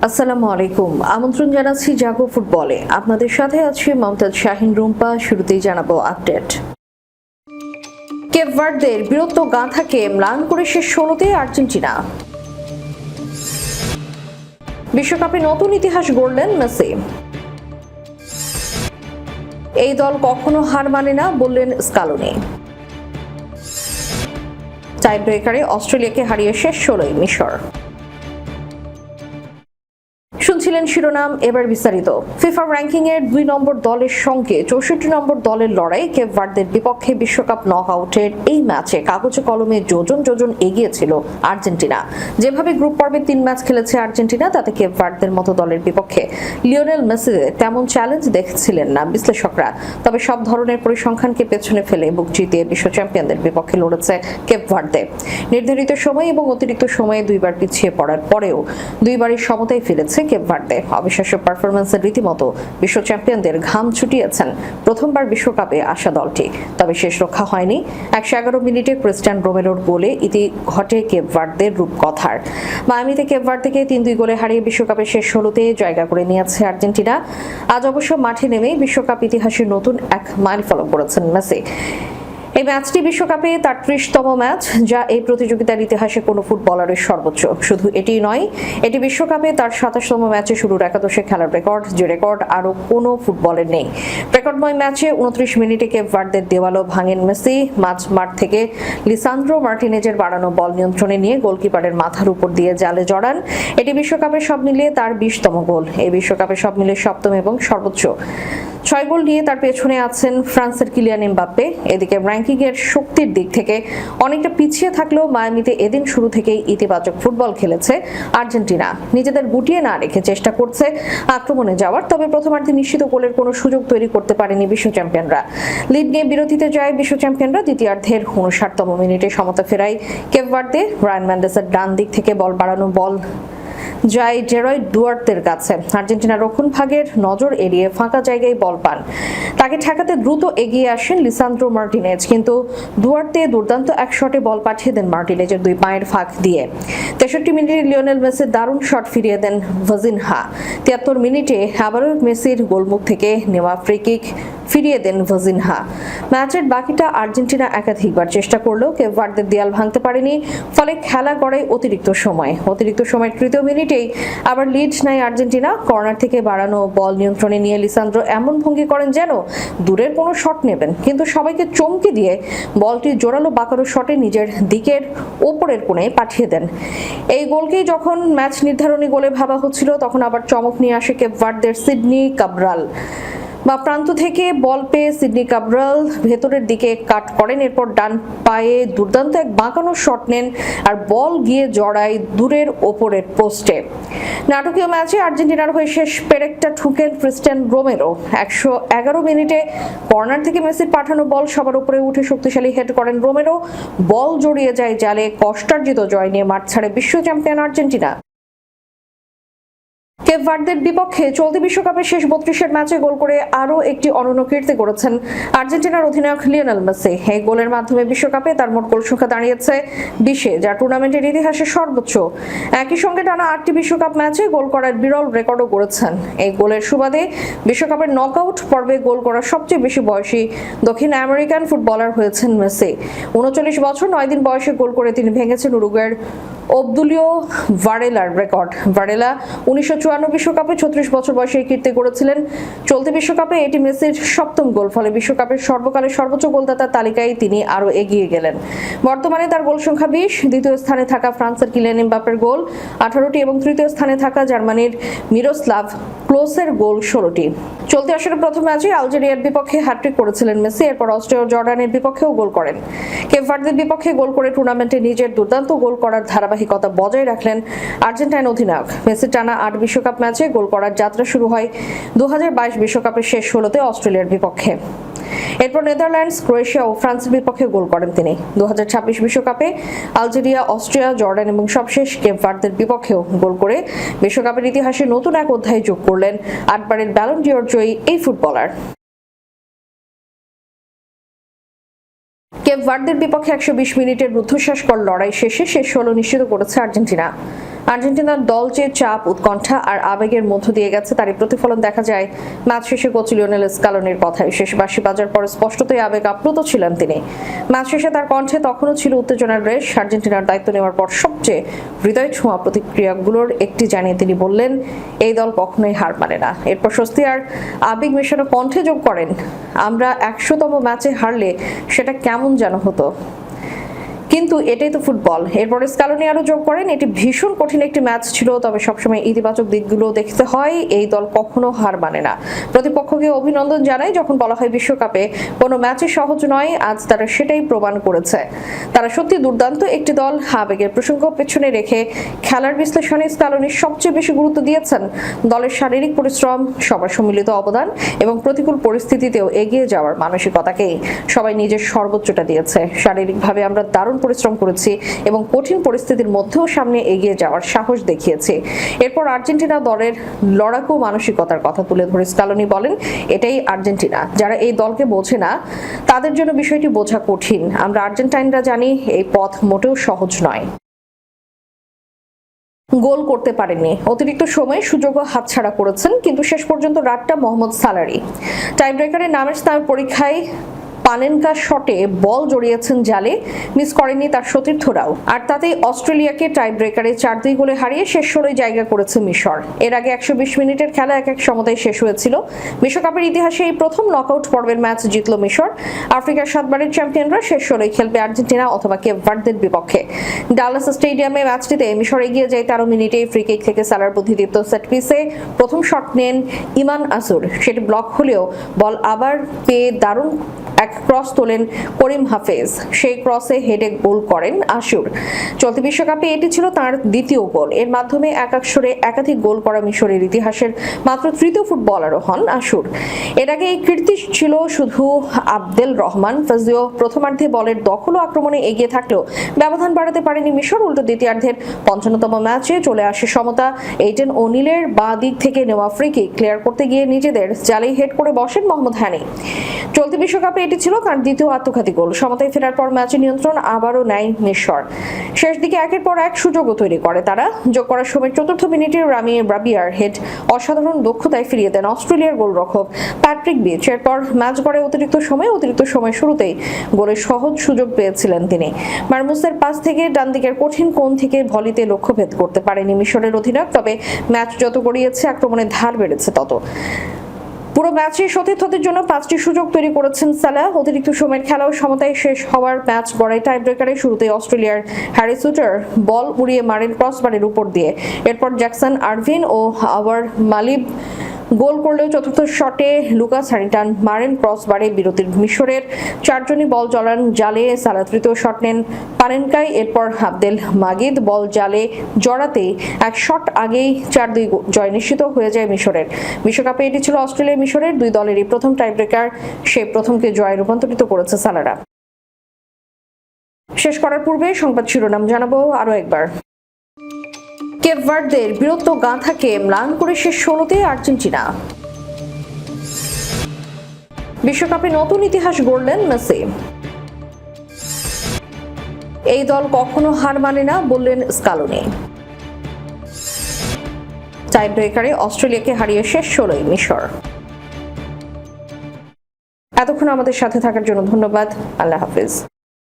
আসসালামু আলাইকুম। আমন্ত্রণ জানাচ্ছি জাগো ফুটবলে। আপনাদের সাথে আছি মমতাজ শাহিন রুম্পা। শুরুতেই জানাবো আপডেট। কেপ ভার্দের বীরত্ব গাঁথাকে ম্লান করে শেষ ১৬তে আর্জেন্টিনা। বিশ্বকাপে নতুন ইতিহাস গড়লেন মেসি। এই দল কখনো হার মানে না বললেন স্কালোনি। টাই ব্রেকারে অস্ট্রেলিয়াকে হারিয়ে শেষ ১৬ই মিশর। শুনছিলেন শিরোনাম, এবার বিস্তারিত। ফিফা র্যাঙ্কিং এর ২ নম্বর দলের সঙ্গে ৬৪ নম্বর দলের লড়াই। কেপ ভার্দের বিপক্ষে বিশ্বকাপ নকআউটের এই ম্যাচে কাগজে কলমে যোজন যোজন এগিয়ে ছিল আর্জেন্টিনা। যেভাবে গ্রুপ পর্বে ৩ ম্যাচ খেলেছে আর্জেন্টিনা, তাতে কেপ ভার্দের মতো দলের বিপক্ষে লিওনেল মেসি তেমন চ্যালেঞ্জ দেখছিলেন না বিশ্লেষকরা। তবে সব ধরনের পরিসংখ্যানকে পেছনে ফেলে বুক জিতিয়ে বিশ্ব চ্যাম্পিয়নদের বিপক্ষে লড়েছে কেপ ভার্দে। নির্ধারিত সময় এবং অতিরিক্ত সময়ে দুইবার পিছিয়ে পড়ার পরেও দুইবারই সমতায় ফিরেছে কেপ ভার্দে। অবিশ্বাস্য পারফরম্যান্সের রীতিমতো বিশ্ব চ্যাম্পিয়নদের ঘাম ছুটিয়েছেন প্রথমবার বিশ্বকাপে আসা দলটি। তবে শেষ রক্ষা হয়নি। ১১১ মিনিটে ক্রিস্টিয়ান রোমেরোর গোলে ইতি ঘটে কেপ ভার্দের রূপকথার। মায়ামিতে কেপ ভার্দেকে ৩-২ গোলে হারিয়ে বিশ্বকাপের শেষ ১৬তে জায়গা করে নিয়েছে আর্জেন্টিনা। আজ অবশ্য মাঠে নেমেই বিশ্বকাপ ইতিহাসে নতুন এক মাইলফলক করেছেন মেসি। এই ম্যাচটি বিশ্বকাপে তার ৩০তম ম্যাচ, যা এই প্রতিযোগিতার ইতিহাসে কোনো ফুটবলারের সর্বোচ্চ। শুধু এটিই নয়, এটি বিশ্বকাপে তার ২৭তম ম্যাচে শুরুর একাদশে খেলার রেকর্ড, যে রেকর্ড আরও কোনো ফুটবলের নেই। রেকর্ডময় ম্যাচে ২৯ মিনিটে কেপ ভার্দের দেওয়ালও ভাঙেন মেসি। মাঠ থেকে লিসান্দ্রো মার্টিনেজের বাড়ানো বল নিয়ন্ত্রণে নিয়ে গোলকিপারের মাথার উপর দিয়ে জালে জড়ান। এটি বিশ্বকাপে সব মিলিয়ে তার ২০তম গোল। এই বিশ্বকাপে সব মিলিয়ে ৭ম এবং সর্বোচ্চ। ৬ গোল নিয়ে তার পেছনে আছেন ফ্রান্সের কিলিয়ান এমবাপ্পে। এদিকে র্যাঙ্কিং এর শক্তির দিক থেকে অনেকটা পিছিয়ে থাকলেও মায়ামিতে এদিন শুরু থেকেই ইতিবাচক ফুটবল খেলেছে আর্জেন্টিনা। নিজেদের গুটিয়ে না রেখে চেষ্টা করছে আক্রমণে যাওয়ার। তবে প্রথমার্ধে নিশ্চিত গোলের কোনো সুযোগ তৈরি করতে পারেনি বিশ্ব চ্যাম্পিয়নরা। লিড নিয়ে বিরতিতে যায় বিশ্ব চ্যাম্পিয়নরা। দ্বিতীয়ার্ধের ৫৯তম মিনিটে সমতা ফেরায় কেপ ভার্দে। রায়ান মেন্ডেসের ডান দিক থেকে বল বাড়ানো বল যায় জেরয় ডুয়ার্তের কাছে। আর্জেন্টিনার রক্ষণভাগের নজর এড়িয়ে ফাঁকা জায়গায় বল পান। তাকে ঠেকাতে দ্রুত এগিয়ে আসেন লিসান্দ্রো মার্টিনেজ, কিন্তু ডুয়ার্তে দুর্দান্ত এক শটে বল পাঠিয়ে দেন মার্টিনেজের ২ পায়ের ফাঁক দিয়ে। ৬৩ মিনিটে লিওনেল মেসির দারুণ শট ফিরিয়ে দেন ভাজিনহা। ৭৩ মিনিটে আবারও মেসির গোলমুখ থেকে নেওয়া ফ্রি কিক ফিরিয়ে দেন ভাজিনহা। ম্যাচের বাকিটা আর্জেন্টিনা একাধিকবার চেষ্টা করলেও কেপ ভার্দের দেয়াল ভাঙতে পারেনি। ফলে খেলা গড়ায় অতিরিক্ত সময়ের ৩০ মিনিটেই আবার লিড নেয় আর্জেন্টিনা। কর্নার থেকে বাড়ানো বল নিয়ন্ত্রণে নিয়ে লিসান্দ্রো এমন ভঙ্গি করেন যেন দূরের কোনো শট নেবেন, কিন্তু সবাইকে চমকে দিয়ে বলটি জোরালো বাঁকানো শটে নিজের দিকের ওপরের কোণে পাঠিয়ে দেন। এই গোলকেই যখন ম্যাচ নির্ধারণী গোলে ভাবা হচ্ছিল, তখন আবার চমক নিয়ে আসে কেপ ভার্দের সিডনি কাব্রাল। প্রান্ত থেকে বল পেয়ে সিডনি কাব্রাল ভেতরের দিকে কাট করেন। এরপর ডান পায়ে দুর্দান্ত এক বাঁকানো শট নেন আর বল গিয়ে জড়ায় দূরের ওপরের পোস্টে। নাটকীয় ম্যাচে আর্জেন্টিনার হয়ে শেষ পেরেকটা ঠুকেন ক্রিস্টিয়ান রোমেরো। ১১১ মিনিটে কর্নার থেকে মেসির পাঠানো বল সবার উপরে উঠে শক্তিশালী হেড করেন রোমেরো। বল জড়িয়ে যায় জালে। কষ্টার্জিত জয় নিয়ে মাঠ ছাড়ে বিশ্ব চ্যাম্পিয়ন আর্জেন্টিনা। কেপ ভার্দের বিপক্ষে চলতি বিশ্বকাপের শেষ ৩২-এর ম্যাচে গোল করে আরও একটি অনন্য কীর্তি গড়েছেন আর্জেন্টিনার অধিনায়ক লিওনেল মেসি। এই গোলের মাধ্যমে বিশ্বকাপে তার মোট গোল সংখ্যা দাঁড়িয়েছে ২০-এ, যা টুর্নামেন্টের ইতিহাসে সর্বোচ্চ। একই সঙ্গে টানা ৮টি বিশ্বকাপ ম্যাচে গোল করার বিরল রেকর্ডও গড়েছেন। এই গোলের সুবাদে বিশ্বকাপের নকআউট পর্বে গোল করার সবচেয়ে বেশি বয়সী দক্ষিণ আমেরিকান ফুটবলার হয়েছেন মেসি। ৩৯ বছর ৯ দিন বয়সে গোল করে তিনি ভেঙেছেন উরুগুয়ের ওবদুলিও ভারেলার রেকর্ড। ভারেলা ১৯৫৪ বিশ্বকাপে ৩৬ বছর বয়সে কীর্তি গড়েছিলেন। চলতি বিশ্বকাপে এটি মেসির ৭ম গোল। ফলে বিশ্বকাপের সর্বকালের সর্বোচ্চ গোলদাতার তালিকায় তিনি আরও এগিয়ে গেলেন। বর্তমানে তার গোল সংখ্যা ২০। দ্বিতীয় স্থানে থাকা ফ্রান্সের কিলিয়ান এমবাপ্পের গোল ১৮টি এবং তৃতীয় স্থানে থাকা জার্মানির মিরোস্লাভ ক্লোসের গোল ১৬টি। চলতি আসরের প্রথম ম্যাচে আলজেরিয়ার বিপক্ষে হ্যাট্রিক করেছিলেন মেসি। এরপর অস্ট্রিয়া ও জর্ডানের বিপক্ষেও গোল করেন। কেপ ভার্দের বিপক্ষে গোল করে টুর্নামেন্টে নিজের দুর্দান্ত গোল করার ধারাবাহিকতা বজায় রাখলেন আর্জেন্টাইন অধিনায়ক। মেসির টানা ৮ বিশ্বকাপ ম্যাচে গোল করার যাত্রা শুরু হয় ২০২২ বিশ্বকাপের শেষ ১৬তে অস্ট্রেলিয়ার বিপক্ষে। এরপর নেদারল্যান্ডস, ক্রোয়েশিয়া ও ফ্রান্সের বিপক্ষে গোল করেন তিনি। ২০২৬ বিশ্বকাপে আলজেরিয়া, অস্ট্রিয়া, জর্ডান এবং সবশেষ কেপ ভার্দের বিপক্ষেও গোল করে বিশ্বকাপের ইতিহাসে নতুন এক অধ্যায় যোগ করলেন ৮বারের ব্যালন ডিওর জয়ী এই ফুটবলার। কেপ ভার্দের বিপক্ষে ১২০ মিনিটের রুদ্ধশ্বাসকর লড়াই শেষে শেষ ১৬ নিশ্চিত করেছে আর্জেন্টিনা। আর্জেন্টিনার দল যে চাপ, উৎকণ্ঠা আর আবেগের মধ্য দিয়ে গেছে তারই প্রতিফলন দেখা যায় ম্যাচ শেষে কোচ লিওনেল স্কালোনির কথায়। শেষ বাঁশি বাজার পর স্পষ্টতই আবেগ আপ্লুত ছিলেন তিনি। ম্যাচ শেষে তার কণ্ঠে তখনও ছিল উত্তেজনার রেশ। আর্জেন্টিনার দায়িত্ব নেওয়ার পর সবচেয়ে হৃদয় ছোঁয়া প্রতিক্রিয়াগুলোর একটি জানিয়ে তিনি বললেন, এই দল কখনোই হার মানে না। এরপর স্বস্তি আর আবেগ মেশানো কণ্ঠে যোগ করেন, আমরা 100তম ম্যাচে হারলে সেটা কেমন যেন হতো, কিন্তু এটাই তো ফুটবল। এরপরে স্কালোনি আরো যোগ করেন, এটি ভীষণ কঠিন একটি ম্যাচ ছিল, তবে সবসময় ইতিবাচক দিকগুলো দেখতে হয়। এই দল কখনো হার মানে না। প্রতিপক্ষকে অভিনন্দন জানাই। যখন বলা হয় বিশ্বকাপে কোনো ম্যাচই সহজ নয়, আজ তারা সেটাই প্রমাণ করেছে। তারা সত্যি দুর্দান্ত একটি দল। আবেগের প্রসঙ্গ পেছনে রেখে খেলার বিশ্লেষণে স্কালোনি সবচেয়ে বেশি গুরুত্ব দিয়েছেন দলের শারীরিক পরিশ্রম, সবার সম্মিলিত অবদান এবং প্রতিকূল পরিস্থিতিতেও এগিয়ে যাওয়ার মানসিকতাকেই। সবাই নিজের সর্বোচ্চটা দিয়েছে। শারীরিকভাবে আমরা দারুণ পরিশ্রম করেছি এবং কঠিন পরিস্থিতির মধ্যেও সামনে এগিয়ে যাওয়ার সাহস দেখিয়েছি। এরপর আর্জেন্টিনা দলের লড়াকু মানসিকতার কথা তুলে ধরে স্কালোনি বলেন, এটাই আর্জেন্টিনা। যারা এই দলকে বোঝে না তাদের জন্য বিষয়টি বোঝা কঠিন। আমরা আর্জেন্টাইনরা জানি এই পথ মোটেও সহজ নয়। গোল করতে পারেননি, অতিরিক্ত সময়ে সুযোগও হাতছাড়া করেছেন, কিন্তু শেষ পর্যন্ত রাতটা মোহাম্মদ সালারই। টাই ব্রেকারে নামের স্নায়ুর পরীক্ষায় পানেনকা শটে বল জড়িয়েছেন জালে, মিস করেননি তার সতীর্থরাও। আর তাতেই অস্ট্রেলিয়াকে টাই ব্রেকারে 4-2 গোলে হারিয়ে শেষ 16 জায়গা করেছে মিশর। এর আগে 120 মিনিটের খেলা 1-1 সমতায় শেষ হয়েছিল। বিশ্বকাপের ইতিহাসে এই প্রথম নকআউট পর্বের ম্যাচ জিতল মিশর। আফ্রিকার 7বারের চ্যাম্পিয়নরা শেষ 16 খেলবে আর্জেন্টিনা অথবা কেপ ভার্দের বিপক্ষে। ডালাস স্টেডিয়ামে ম্যাচটিতে মিশর এগিয়ে যায় 13 মিনিটে। ফ্রি কিক থেকে সালার বুদ্ধিদীপ্ত সেট পিসে প্রথম শট নেন ইমান আসুর। সেটি ব্লক হলেও বল আবার পেয়ে দারুণ এক ক্রস তোলেন করিম হাফেজ। সেই ক্রসে হেডে গোল করেন আসুর। চলতি বিশ্বকাপে এটি ছিল তার দ্বিতীয় গোল। এর মাধ্যমে এক আসরে একাধিক গোল করা মিশরের ইতিহাসের মাত্র তৃতীয় ফুটবলারও হন আসুর। এর আগে এই কীর্তি ছিল শুধু আবদেল রহমান ফাজিও। প্রথমার্ধে বলের দখল ও আক্রমণে এগিয়ে থাকলেও ব্যবধান বাড়াতে পারেনি মিশর। উল্টো দ্বিতীয়ার্ধের 55তম ম্যাচে চলে আসে সমতা। এইডেন ওনিলের বাঁ দিক থেকে নেওয়া ফ্রি কিক ক্লিয়ার করতে গিয়ে নিজেদের জালেই হেড করে বসেন মোহাম্মদ হানি। চলতি বিশ্বকাপে এটি ছিল তার দ্বিতীয় আত্মঘাতী গোল। সমতায় ফেরার পর ম্যাচের নিয়ন্ত্রণ আবারও নেয় মিশর। শেষ দিকে একের পর এক সুযোগও তৈরি করে তারা। যোগ করার সময় 4র্থ মিনিটে রাবিয়ার হেড অসাধারণ দক্ষতায় ফিরিয়ে দেন অস্ট্রেলিয়ার গোলরক্ষক প্যাট্রিক বিচ। এরপর ম্যাচ গড়ে অতিরিক্ত সময় শুরুতেই গোলের সহজ সুযোগ পেয়েছিলেন তিনি। মারমুসের পাস থেকে ডান দিকের কঠিন কোণ থেকে ভলিতে লক্ষ্যভেদ করতে পারেনি মিশরের অধিনায়ক। তবে ম্যাচ যত গড়িয়েছে আক্রমণের ধার বেড়েছে তত। পুরো ম্যাচে সতীর্থদের জন্য 5টি সুযোগ তৈরি করেছেন সালাহ। অতিরিক্ত সময়ের খেলাও সমতায় শেষ হওয়ার ম্যাচ গড়ায় টাই ব্রেকারে। শুরুতে অস্ট্রেলিয়ার হ্যারি সুটার বল উড়িয়ে মারেন ক্রসবারের উপর দিয়ে। এরপর জ্যাকসন আরভিন ও আওয়ার মালিব গোল করলেও চতুর্থ শটে লুকাস হ্যারিংটন মারেন ক্রসবারে বিরতির। মিশরের 4জনই বল জড়ান জালে। সালাহ তৃতীয় শট নেন পানেনকায়। এরপর আবদেল মাজিদ বল জালে জড়াতেই এক শট আগেই 4-2 জয় নিশ্চিত হয়ে যায় মিশরের। বিশ্বকাপে এটি ছিল অস্ট্রেলিয়া মিশরের দুই দলেরই প্রথম টাই ব্রেকার। সেই প্রথমকে জয়ে রূপান্তরিত করেছে সালারা। শেষ করার পূর্বে সংবাদ শিরোনাম জানাবো আরো একবার। কেপ ভার্দের বীরত্ব গাঁথাকে ম্লান করে শেষ 16তে আর্জেন্টিনা। বিশ্বকাপে নতুন ইতিহাস গড়লেন মেসি। এই দল কখনো হার মানে না বললেন স্কালোনি। টাই ব্রেকারে অস্ট্রেলিয়াকে হারিয়ে শেষ 16 মিশর। এতক্ষণ আমাদের সাথে থাকার জন্য ধন্যবাদ। আল্লাহ হাফেজ।